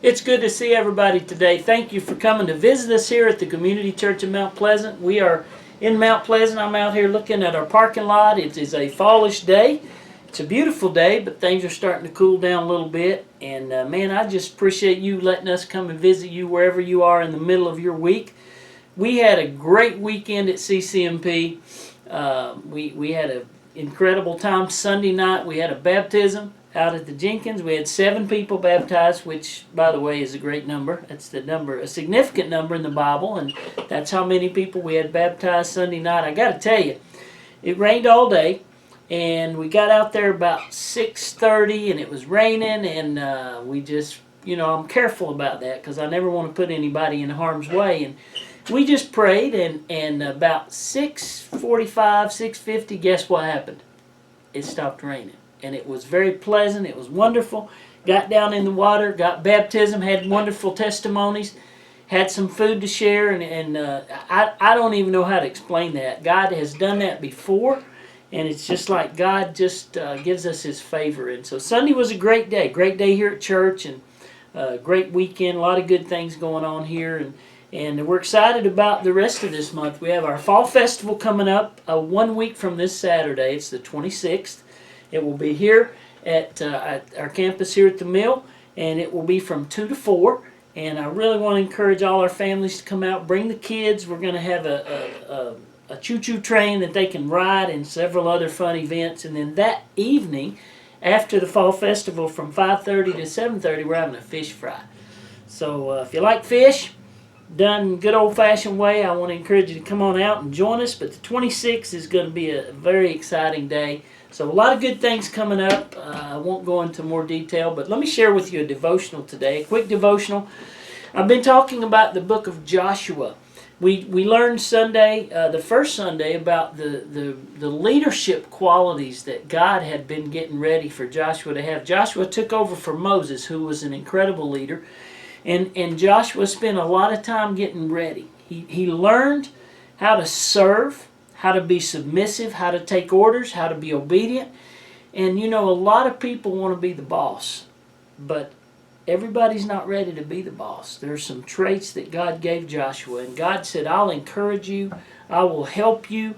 It's good to see everybody today. Thank you for coming to visit us here at the Community Church of Mount Pleasant. We are in Mount Pleasant. I'm out here looking at our parking lot. It is a fallish day. It's a beautiful day, but things are starting to cool down a little bit. And man, I just appreciate you letting us come and visit you wherever you are in the middle of your week. We had a great weekend at CCMP. We had an incredible time Sunday night. We had a baptism out at the Jenkins. We had 7 people baptized, which, by the way, is a great number. That's the number, a significant number in the Bible, and that's how many people we had baptized Sunday night. I got to tell you, it rained all day, and we got out there about 6:30, and it was raining, and we just, I'm careful about that because I never want to put anybody in harm's way, and we just prayed, and about 6:45, 6:50, guess what happened? It stopped raining. And it was very pleasant. It was wonderful. Got down in the water, got baptism, had wonderful testimonies, had some food to share, and I don't even know how to explain that. God has done that before, and it's just like God just gives us His favor. And so Sunday was a great day here at church, and great weekend, a lot of good things going on here, and we're excited about the rest of this month. We have our Fall Festival coming up 1 week from this Saturday. It's the 26th. It will be here at our campus here at the Mill, and it will be from 2 to 4. And I really want to encourage all our families to come out, bring the kids. We're going to have a choo-choo train that they can ride and several other fun events. And then that evening, after the Fall Festival from 5:30 to 7:30, we're having a fish fry. So if you like fish, done good old-fashioned way, I want to encourage you to come on out and join us. But the 26th is going to be a very exciting day. So a lot of good things coming up. I won't go into more detail, but let me share with you a devotional today, a quick devotional. I've been talking about the book of Joshua. We learned Sunday, the first Sunday, about the leadership qualities that God had been getting ready for Joshua to have. Joshua took over for Moses, who was an incredible leader, and Joshua spent a lot of time getting ready. He learned how to serve, how to be submissive, how to take orders, how to be obedient. And a lot of people want to be the boss, but everybody's not ready to be the boss. There's some traits that God gave Joshua, and God said, I'll encourage you, I will help you,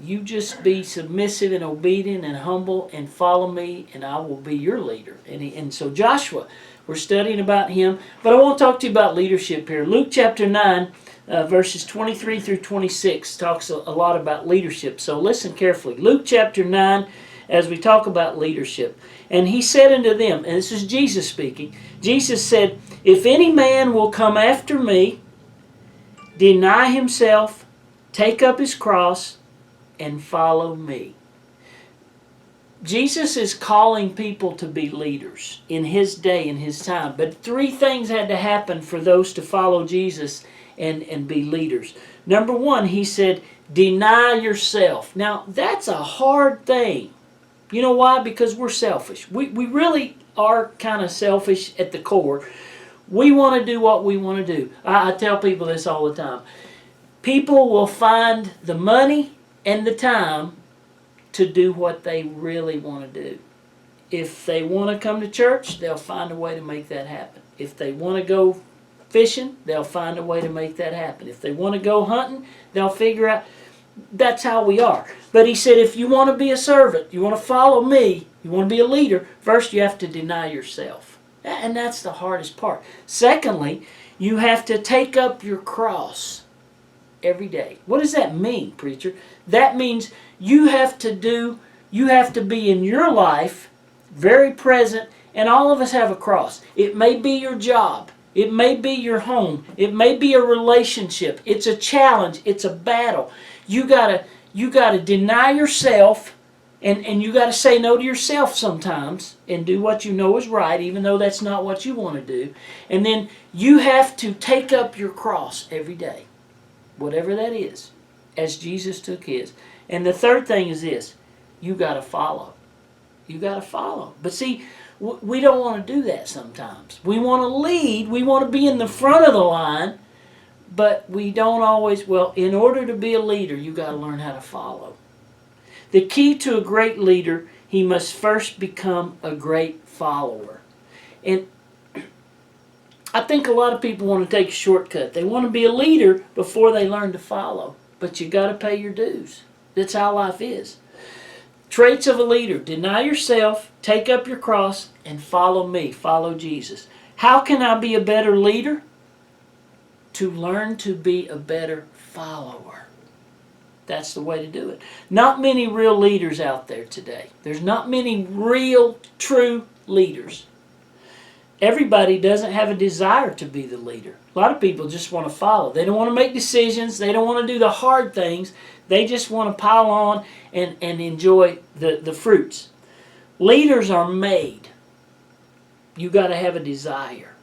you just be submissive and obedient and humble and follow me, and I will be your leader. And so Joshua, we're studying about him, but I want to talk to you about leadership here. Luke chapter 9, verses 23 through 26 talks a lot about leadership. So listen carefully. Luke chapter 9, as we talk about leadership. And he said unto them, and this is Jesus speaking, Jesus said, if any man will come after me, deny himself, take up his cross, and follow me. Jesus is calling people to be leaders in his day, in his time. But 3 things had to happen for those to follow Jesus and be leaders. Number 1, he said, deny yourself. Now, that's a hard thing. You know why? Because we're selfish. We really are kind of selfish at the core. We want to do what we want to do. I tell people this all the time. People will find the money and the time to do what they really want to do. If they want to come to church, they'll find a way to make that happen. If they want to go fishing, they'll find a way to make that happen. If they want to go hunting, they'll figure out. That's how we are. But he said, if you want to be a servant, you want to follow me, you want to be a leader, first you have to deny yourself. And that's the hardest part. Secondly, you have to take up your cross every day. What does that mean, preacher? That means you have to be in your life very present, and all of us have a cross. It may be your job. It may be your home. It may be a relationship. It's a challenge. It's a battle. You gotta deny yourself, and you gotta say no to yourself sometimes and do what you know is right, even though that's not what you want to do. And then you have to take up your cross every day, whatever that is, as Jesus took his. And the third thing is this: you gotta follow. You gotta follow. But see, we don't want to do that sometimes. We want to lead. We want to be in the front of the line. But we don't always, in order to be a leader, you got to learn how to follow. The key to a great leader, he must first become a great follower. And I think a lot of people want to take a shortcut. They want to be a leader before they learn to follow. But you got to pay your dues. That's how life is. Traits of a leader: deny yourself, take up your cross, and follow me. Follow Jesus. How can I be a better leader? To learn to be a better follower. That's the way to do it. Not many real leaders out there today. There's not many real, true leaders. Everybody doesn't have a desire to be the leader. A lot of people just want to follow. They don't want to make decisions. They don't want to do the hard things. They just want to pile on and enjoy the fruits. Leaders are made. You got to have a desire.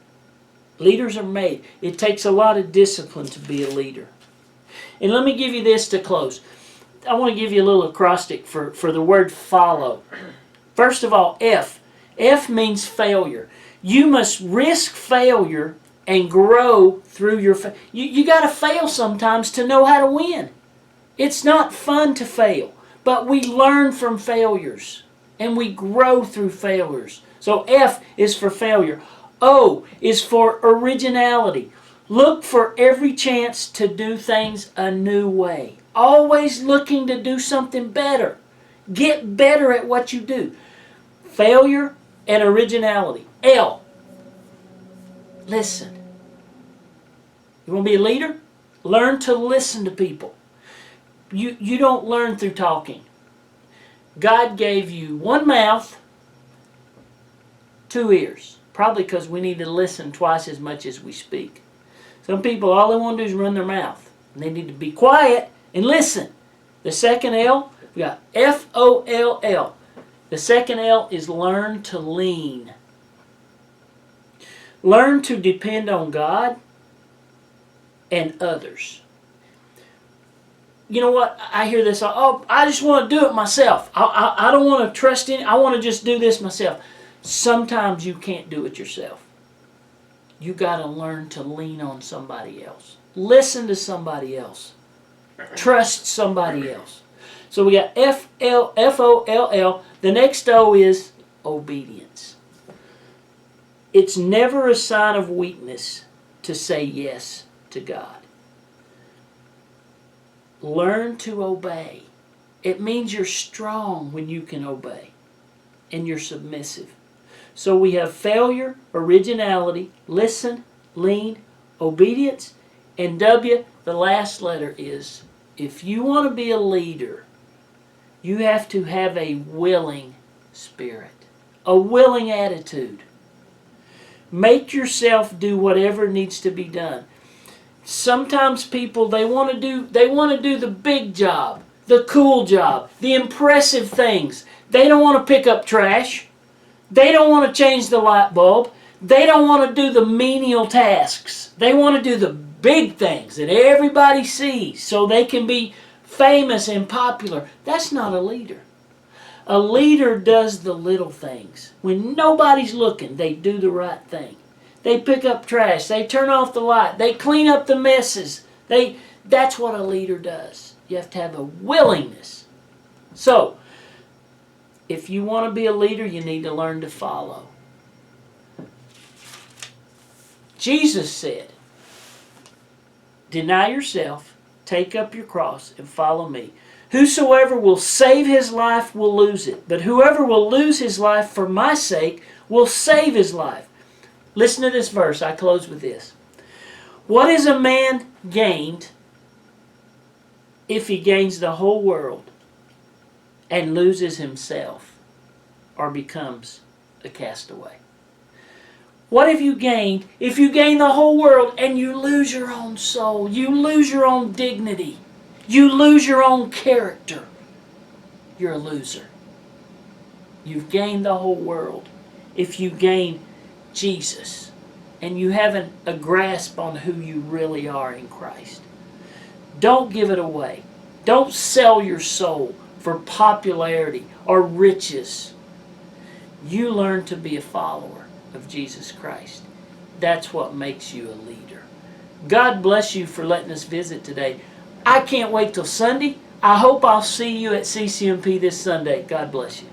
Leaders are made. It takes a lot of discipline to be a leader. And let me give you this to close. I want to give you a little acrostic for the word follow. First of all, F. F means failure. You must risk failure and grow through your failure. You got to fail sometimes to know how to win. It's not fun to fail, but we learn from failures and we grow through failures. So F is for failure. O is for originality. Look for every chance to do things a new way. Always looking to do something better. Get better at what you do. Failure and originality. L. Listen. You want to be a leader? Learn to listen to people. You don't learn through talking. God gave you one mouth, two ears. Probably because we need to listen twice as much as we speak. Some people, all they want to do is run their mouth. And they need to be quiet and listen. The second L, we got F-O-L-L. The second L is learn to lean. Learn to depend on God and others. You know what? I hear this, oh, I just want to do it myself. I don't want to trust in, I want to just do this myself. Sometimes you can't do it yourself. You got to learn to lean on somebody else. Listen to somebody else. Trust somebody else. So we got F-O-L-L. The next O is obedience. It's never a sign of weakness to say yes to God. Learn to obey. It means you're strong when you can obey and you're submissive. So we have failure, originality, listen, lean, obedience, and W, the last letter is, if you want to be a leader, you have to have a willing spirit, a willing attitude. Make yourself do whatever needs to be done. Sometimes people, they want to do the big job, the cool job, the impressive things. They don't want to pick up trash. They don't want to change the light bulb. They don't want to do the menial tasks. They want to do the big things that everybody sees so they can be famous and popular. That's not a leader. A leader does the little things. When nobody's looking, they do the right thing. They pick up trash. They turn off the light. They clean up the messes. That's what a leader does. You have to have a willingness. So, if you want to be a leader, you need to learn to follow. Jesus said, deny yourself, take up your cross, and follow me. Whosoever will save his life will lose it, but whoever will lose his life for my sake will save his life. Listen to this verse. I close with this. What is a man gained if he gains the whole world and loses himself or becomes a castaway? What have you gained if you gain the whole world and you lose your own soul? You lose your own dignity. You lose your own character. You're a loser. You've gained the whole world if you gain Jesus and you haven't a grasp on who you really are in Christ. Don't give it away. Don't sell your soul for popularity or riches. You learn to be a follower of Jesus Christ. That's what makes you a leader. God bless you for letting us visit today. I can't wait till Sunday. I hope I'll see you at CCMP this Sunday. God bless you.